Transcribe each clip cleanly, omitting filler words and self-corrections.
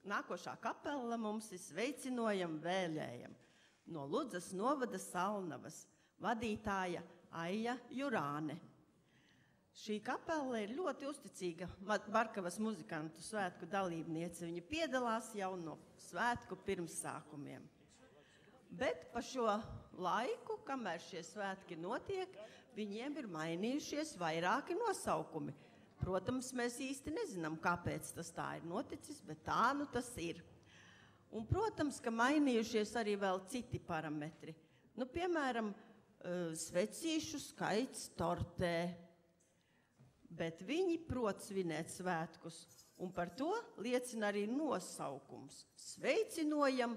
Nākošā kapela mums ir sveicinojam, vēlējam. No Ludzas novada Salnavas, vadītāja Aija Jurāne. Šī kapela ir ļoti uzticīga Barkavas muzikantu svētku dalībniece. Viņa piedalās jau no svētku pirmsākumiem. Bet pa šo laiku, kamēr šie svētki notiek, viņiem ir mainījušies vairāki nosaukumi. Protams, mēs īsti nezinām, kāpēc tas tā ir noticis, bet tā nu tas ir. Un, protams, ka mainījušies arī vēl citi parametri. Nu, piemēram, svecīšu skaits tortē. Bet viņi prot svinēt svētkus, un par to liecina arī nosaukums. Sveicinojam,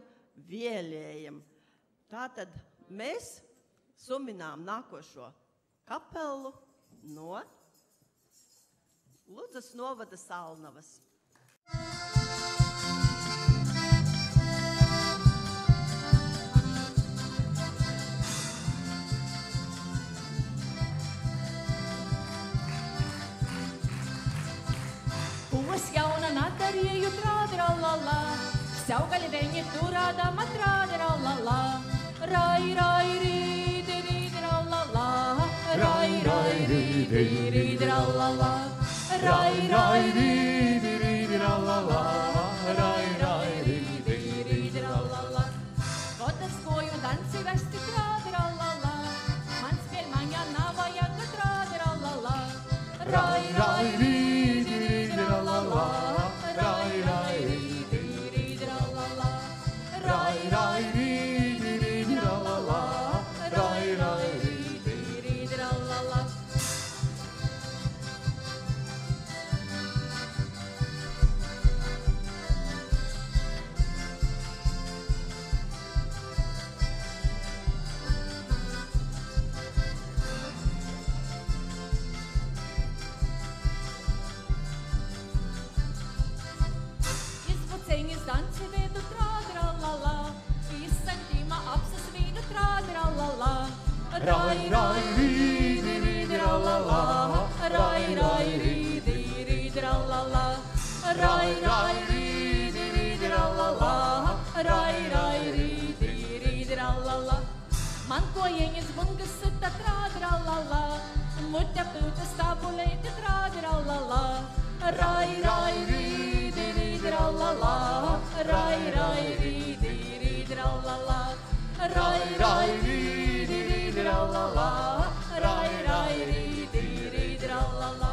vieļējam. Tātad mēs suminām nākošo kapelu no Ludzas novada Salnavas. Pūs jauna natarieju trādralala, saugaļi veņi turādama trādralala. Rai, rai, rīdi, rīdralala, rai, rai, rīdi, rīdralala. Rai, rai, rīdi, rīdralala, rai, rai, rīdi, rīdralala. Godas koju danci vesti trādralala, mans pēļ maņā navajaga trādralala. Rai, rai, rīdi, rīdralala, rai, rai, rīdi, rīdralala. Rai, rai, rīdi, rīdralala, rai, rai, rīdi, rīdralala. Izbuceņas danci veidu trādralala, izsaņtīma apsas vīdu trādralala. Rai, rai, rīdi, rīdralala, rai, rai, rīdi, rīdralala. Rai, rai, rīdi, rīdralala, rai, rai, rīdi, rīdralala. Man kojeņas bungas sita trādralala, muļķa pilta stābuleita trādralala. Rai, rai, rīdi, rīdralala, rai, rai, rīdi, rīdralala. Rai, rai, rīdi, rīdralala, rai, rai, rīdi, rīdralala.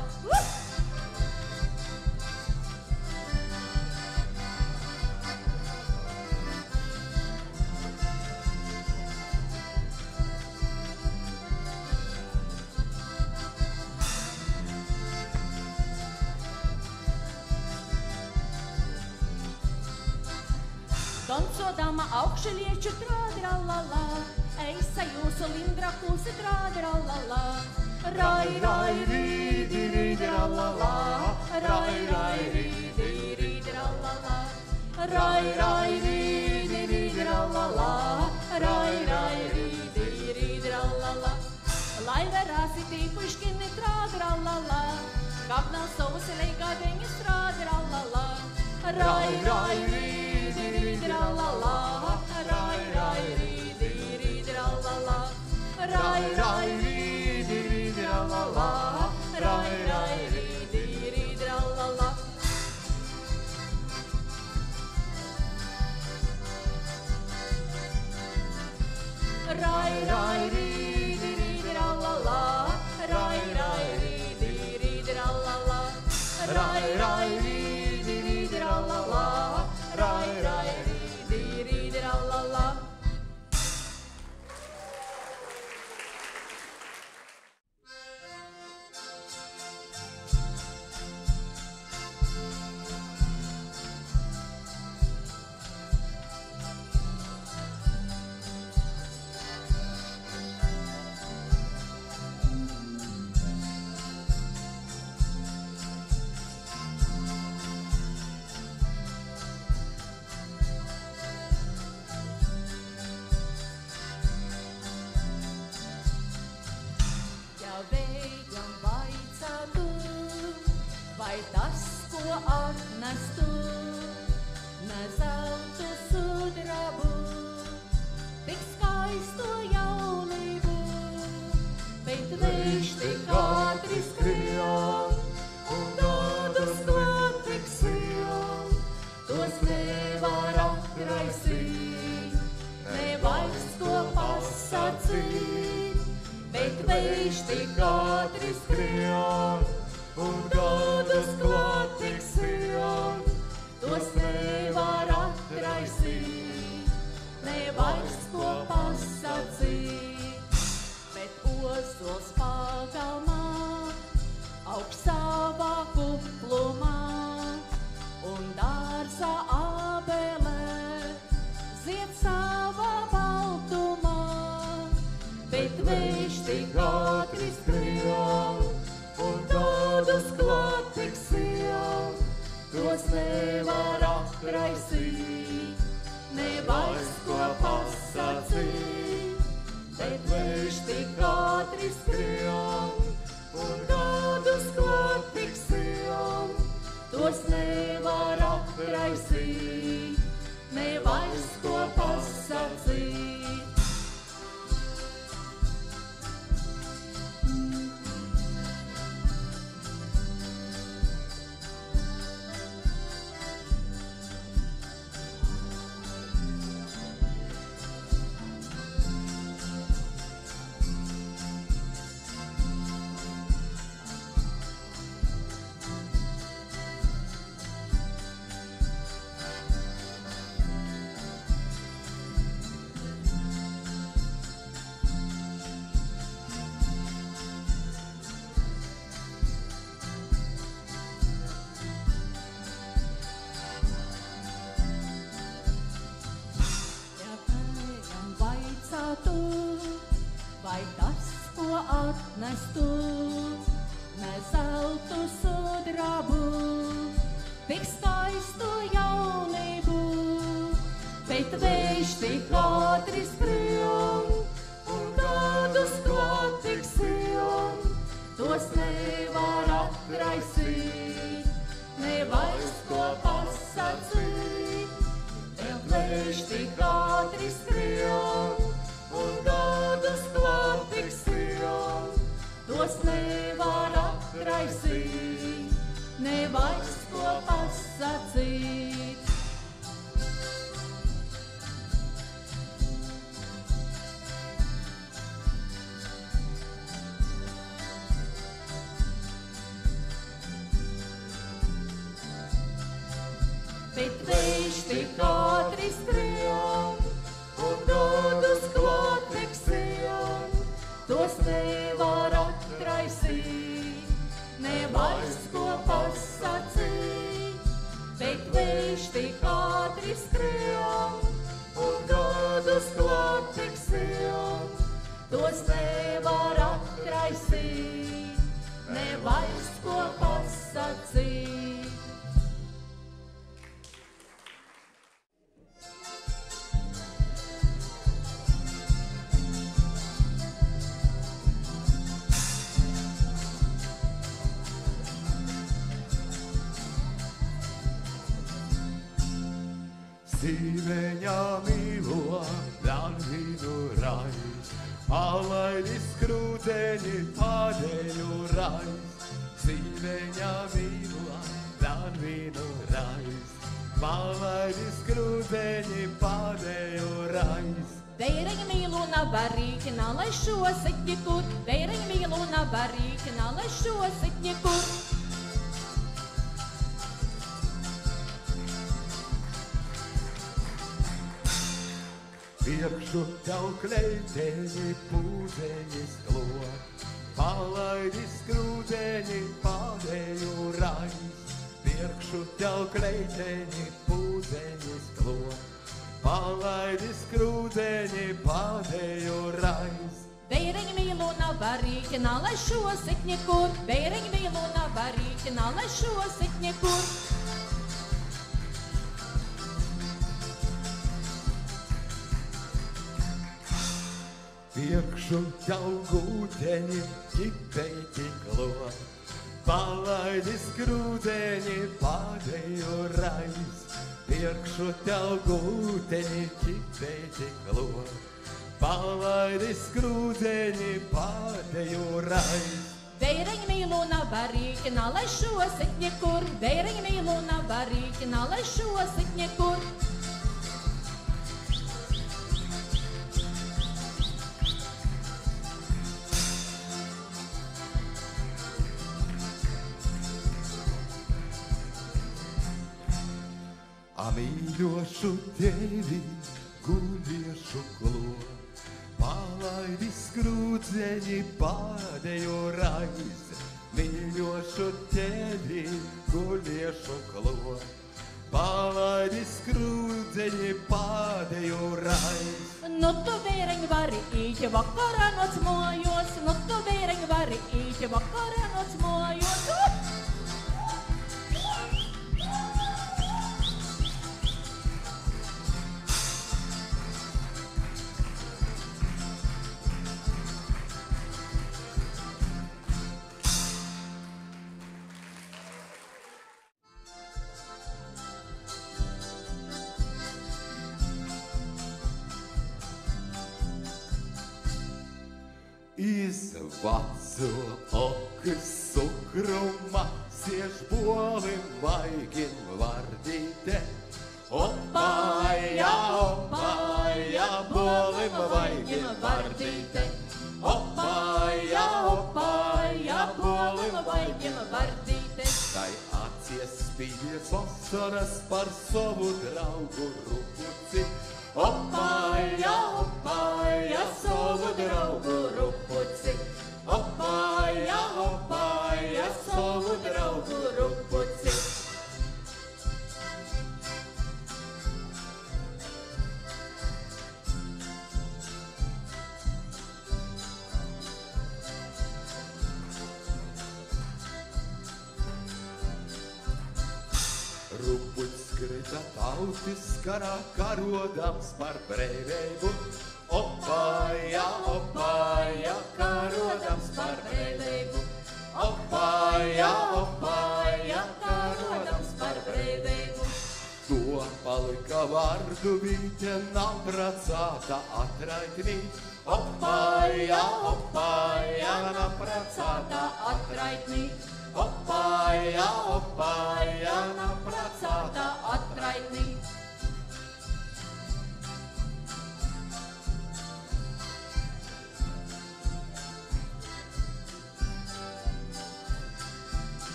Dansodama augšalieču trādralala, eisa jūsu lindra kūsi trādralala. Rai, rai, rīdi, rīdralala, rai, rai, rīdi, rīdralala. Rai, rai, rīdi, rīdralala, rai, rai, rīdi, rīdralala. Lai verāsi tīpuškini trādralala, kāpnā sausi leigādeņas trādralala. Rai, rai, rīdi, rīdralala, rai, rai, rīdi, rīdralala. Rai, rai, rīdi, rīdralala, rai, rai, rīdi, rīdralala. Rai, rai, rīdi, rīdralala, rai, rai, rīdi, rīdralala. Rai, rai, rīdi, rīdralala, rai, rai, rīdi, rīdralala. nevar atraisīt, nevairs ko pasacīt, bet vējš tik ātri skrien, un gadus klāt tik skrien, tos nevar atraisīt, nevairs ko pasacīt, bet ozols pagalmā, aug savā kuplumā, un dārza ābele zied savā baltumā, bet vējš tik ātri skrien, un gadus klāt tik skrien, tos nevar atraisīt, nevairs ko pasacīt, bet vējš tik ātri skrien, un gadus klāt tik skrien, tos nevar atraisīt, nevairs ko pasacīt. Vai tas, ko atnestu, ne zeltu sudrabu, tik skaistu jaunību, bet vējš tik ātri skrien, un gadus klāt tik skrien, tos nevar atraisīt, nevairs ko pasacīt, bet vējš tik ātri skrien, un gadus klāt tik skrien, tos nevar atraisīt, nevairs ko pasacīt. Bet vējš tik ātri skrien, un gadus klāt tik skrien, tos nevar atraisīt, nevairs ko pasacīt, bet vējš tik ātri skrien, un gadus klāt tik skrien, tos nevar atraisīt, nevairs ko pasacīt. Sīveņā mīlo, dārvīnu raiz, palaidi skrūdeņi pādēju raiz. Sīveņā mīlo, dārvīnu raiz, palaidi skrūdeņi pādēju raiz. Dēreņa mīluna barīkina, lai šo setņi kur, dēreņa mīluna barīkina, lai šo setņi kur. Priekšu tev kleiteņi pūdeņi sklo, palaidi skrūdeņi pādēju raiz. Priekšu tev kleiteņi pūdeņi sklo, palaidi skrūdeņi pādēju raiz. Dēreņa mīluna barīkina, lai šo setņi kur, dēreņa mīluna barīkina, lai šo setņi kur. Priekšu tev gūteņi ķipeiti klo, palaidi skrūdeņi pādēju raiz. Priekšu tev gūteņi ķipeiti klo, palaidi skrūdeņi pādēju raiz. Vēriņ mīlu nav varīķinā, lai šosit niekur. Vēriņ mīlu nav varīķinā, lai šosit niekur. Mīļošu tevi, guliešu klo, palaidi skrūdzeņi pēdējo raizi. Mīļošu tevi, guliešu klo, palaidi skrūdzeņi pēdējo raizi. Nu tu vēriņ vari īt vakarā noc mojos, nu tu vēriņ vari īt vakarā noc mojos. Iz vacu okas cukruma siež bolim vaigim vardīte. Opāja, opāja, bolim vaigim vardīte. Opāja, opāja, bolim vaigim vardīte. Tai acies spīdēs vasaras par savu draugu rupuci. Opāja, opāja, savu draugu rupuci. Opāja, opāja, savu draugu rupuci. Rupucis skrita tautis karā, karodams par brīvību. Opāja, opāja, karodams par brīvību. Opāja, opāja, karodams par brīvību. To palika vārdu vīte, nav bracāta atraitnīt. Opāja, opāja, nav bracāta atraitnīt. Opāja, opāja, nav bracāta atraitnīt.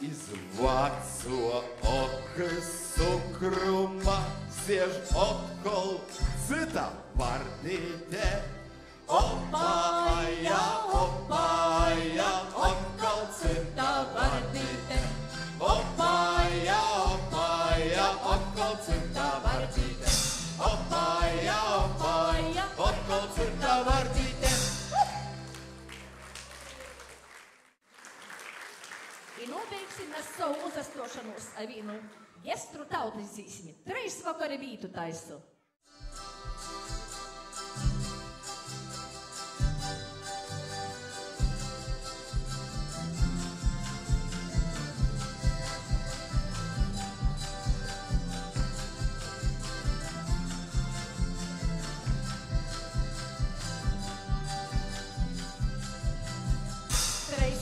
Iz vaco okas cukruma siež otkol cita vardīte. Opāja, opāja, otkol cita vardīte. Opāja, opāja, otkol cita vardīte. Opāja, opāja, otkol cita vardīte. I nobeigsim mēs savu uzastošanos ar vienu gestru tautas dzīsmi. 3 vakari vītu taisu.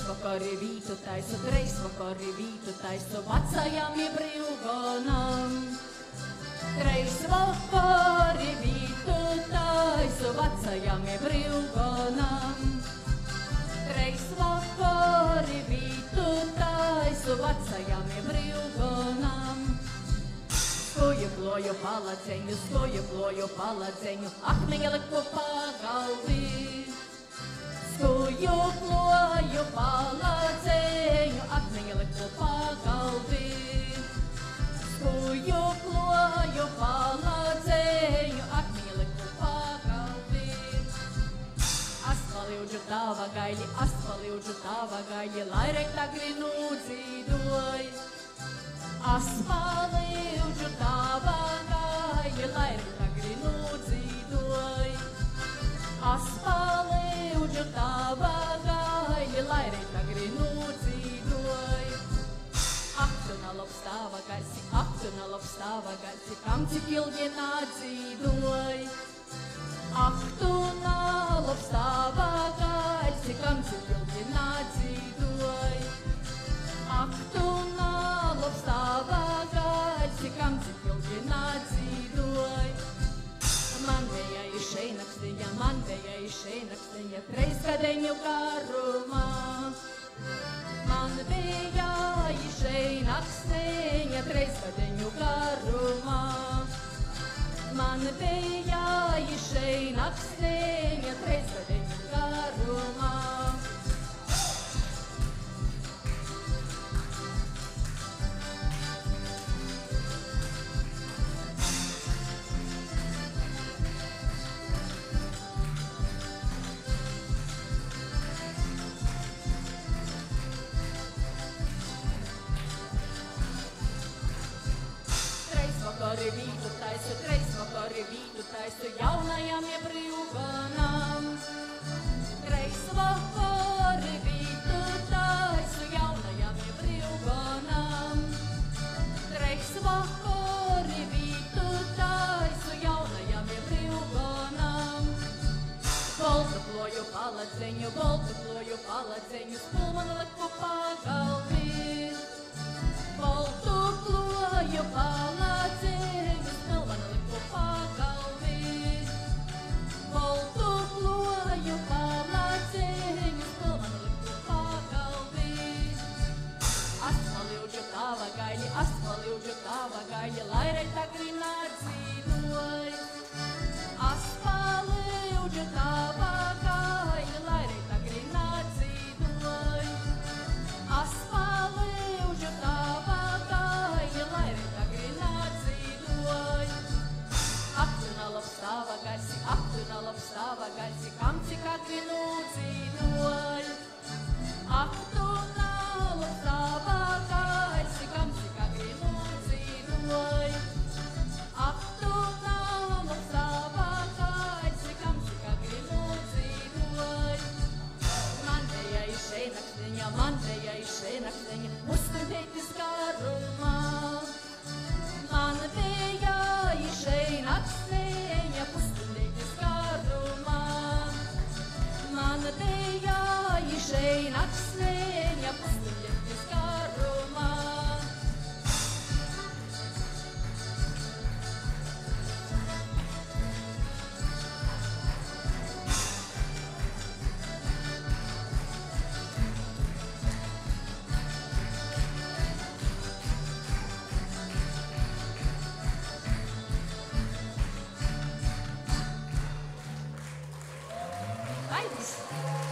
Vakari vītu taisu, 3 vakari vītu taisu, vecajam i brīvgonam. 3 vakari vītu taisu, vecajam i brīvgonam. 3 vakari vītu taisu, vecajam i brīvgonam. Skoju ploju paladzeņu, akmeņa liku pagalvī. Skoju ploju paladzeņu, akmeņa liku pagalvī. Skoju ploju paladzeņu, akmeņa liku pagalvī. Aspaliudžu tava gaļi, lai rekta grinu dzīdoj. Aspaliudžu tava gaļi, lai rekta grinu dzīdoj. Aspaliudžu tava gaļi, lai rekta grinu dzīdoj. Ak, tu nalobs tava garsi, kam cik ilgi nādzīdoj. Ak, tu nālop stāvā gaļsi, kam cik ilgi nādzīdoj. Ak, tu nālop stāvā gaļsi, kam cik ilgi nādzīdoj. Man bija išeinakstiņa treizgadeņu garumā. Man bija išeinakstiņa treizgadeņu garumā. Man bija išeinakstiņa treizgadeņu garumā. Treisvakari vītu taisu jaunajam iebrīvganam. Treisvakari vītu taisu jaunajam iebrīvganam. Treisvakari vītu taisu jaunajam iebrīvganam. Boltu ploju paladzeņu, spulmanu leku pagalvi. Boltu ploju paladzeņu, spulmanu leku pagalvi. Boltu ploju paladzeņu, spulmanu leku pagalvi. Asfaliuģu tava gaļi, lai reita grinā dzīvoj. Asfaliuģu tava gaļi, lai reita grinā dzīvoj. Asfaliuģu tava gaļi, lai reita grinā dzīvoj. Aptuna lop stāva gaļsi, kam cik agrinu dzīvoj. Aptuna lop stāva gaļsi, kam cik agrinu dzīvoj. Aptuna lop stāva gaļsi, kam cik agrinu dzīvoj. Man bija išeinakstiņa, uzstundētis garumā. Man bija išeinakstiņa, uzstundētis garumā. Man bija išeinakstiņa, uzstundētis garumā. Vai viss?